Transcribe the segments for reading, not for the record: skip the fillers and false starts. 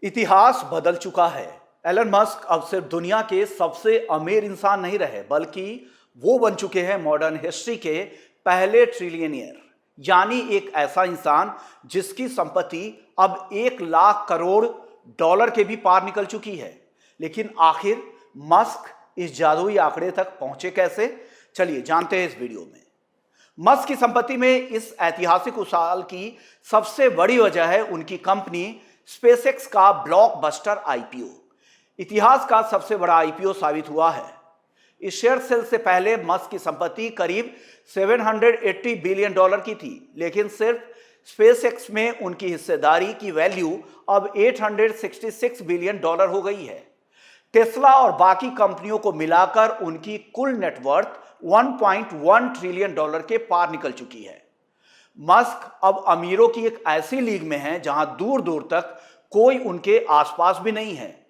इतिहास बदल चुका है। एलन मस्क अब सिर्फ दुनिया के सबसे अमीर इंसान नहीं रहे, बल्कि वो बन चुके हैं मॉडर्न हिस्ट्री के पहले ट्रिलियनियर, यानी एक ऐसा इंसान जिसकी संपत्ति अब 1 लाख करोड़ डॉलर के भी पार निकल चुकी है। लेकिन आखिर मस्क इस जादुई आंकड़े तक पहुंचे कैसे? चलिए जानते हैं इस वीडियो में। मस्क की संपत्ति में इस ऐतिहासिक उछाल की सबसे बड़ी वजह है उनकी कंपनी स्पेसएक्स का ब्लॉकबस्टर आईपीओ। इतिहास का सबसे बड़ा आईपीओ साबित हुआ है। इस शेयर सेल से पहले मस्क की संपत्ति करीब 780 बिलियन डॉलर की थी, लेकिन सिर्फ स्पेसएक्स में उनकी हिस्सेदारी की वैल्यू अब 866 बिलियन डॉलर हो गई है। टेस्ला और बाकी कंपनियों को मिलाकर उनकी कुल नेटवर्थ 1.1 ट्रिलियन डॉलर के पार निकल चुकी है। मस्क अब अमीरों की एक ऐसी लीग में हैं जहां दूर दूर तक कोई उनके आसपास भी नहीं है।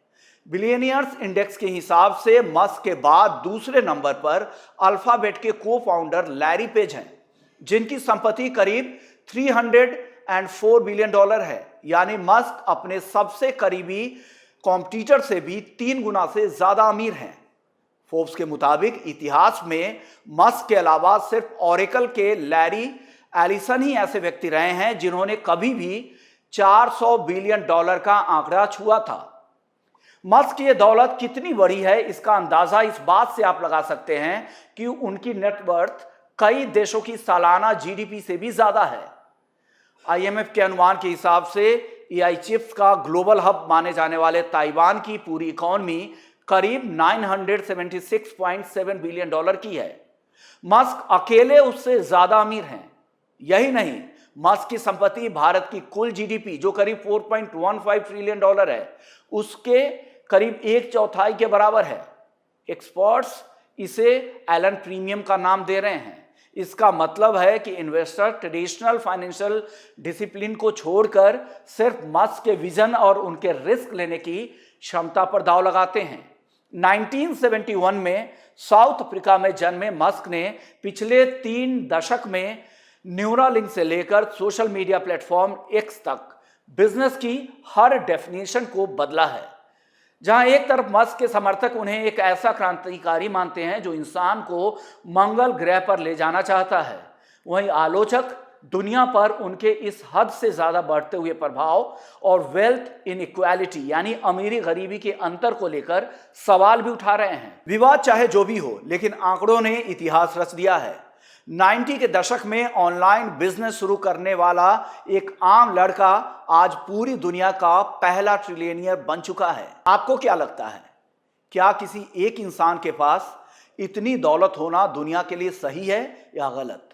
बिलियनियर्स इंडेक्स के हिसाब से मस्क के बाद दूसरे नंबर पर अल्फाबेट के को फाउंडर लैरी पेज हैं, जिनकी संपत्ति करीब 304 बिलियन डॉलर है। यानी मस्क अपने सबसे करीबी कॉम्पिटिटर से भी 3 गुना से ज्यादा अमीर हैं। फोर्ब्स के मुताबिक इतिहास में मस्क के अलावा सिर्फ ओरेकल के लैरी एलिसन ही ऐसे व्यक्ति रहे हैं जिन्होंने कभी भी 400 बिलियन डॉलर का आंकड़ा छुआ था। मस्क की यह दौलत कितनी बड़ी है, इसका अंदाजा इस बात से आप लगा सकते हैं कि उनकी नेटवर्थ कई देशों की सालाना जीडीपी से भी ज्यादा है। आईएमएफ के अनुमान के हिसाब से एआई चिप्स का ग्लोबल हब माने जाने वाले ताइवान की पूरी इकोनॉमी करीब 976.7 बिलियन डॉलर की है। मस्क अकेले उससे ज्यादा अमीर हैं। यही नहीं, मस्क की संपत्ति भारत की कुल जीडीपी जो करीब 4.15 ट्रिलियन डॉलर है, उसके करीब 1/4 के बराबर है। एक्सपर्ट्स इसे एलन प्रीमियम का नाम दे रहे हैं। इसका मतलब है कि इन्वेस्टर ट्रेडिशनल फाइनेंशियल डिसिप्लिन को छोड़कर सिर्फ मस्क के विजन और उनके रिस्क लेने की क्षमता पर दांव लगाते हैं। 1971 में साउथ अफ्रीका में जन्मे मस्क ने पिछले 3 दशक में न्यूरालिंक से लेकर सोशल मीडिया प्लेटफॉर्म एक्स तक बिजनेस की हर डेफिनेशन को बदला है। जहां एक तरफ मस्क के समर्थक उन्हें एक ऐसा क्रांतिकारी मानते हैं जो इंसान को मंगल ग्रह पर ले जाना चाहता है, वहीं आलोचक दुनिया पर उनके इस हद से ज्यादा बढ़ते हुए प्रभाव और वेल्थ इनइक्वालिटी यानी अमीरी गरीबी के अंतर को लेकर सवाल भी उठा रहे हैं। विवाद चाहे जो भी हो, लेकिन आंकड़ों ने इतिहास रच दिया है। 90 के दशक में ऑनलाइन बिजनेस शुरू करने वाला एक आम लड़का आज पूरी दुनिया का पहला ट्रिलियनियर बन चुका है। आपको क्या लगता है, क्या किसी एक इंसान के पास इतनी दौलत होना दुनिया के लिए सही है या गलत?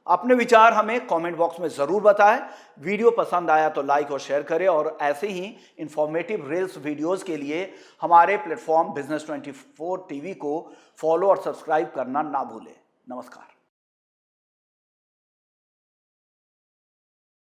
अपने विचार हमें कमेंट बॉक्स में जरूर बताएं। वीडियो पसंद आया तो लाइक और शेयर करें, और ऐसे ही इंफॉर्मेटिव रील्स वीडियोस के लिए हमारे प्लेटफॉर्म बिजनेस 24 टीवी को फॉलो और सब्सक्राइब करना ना भूलें। नमस्कार।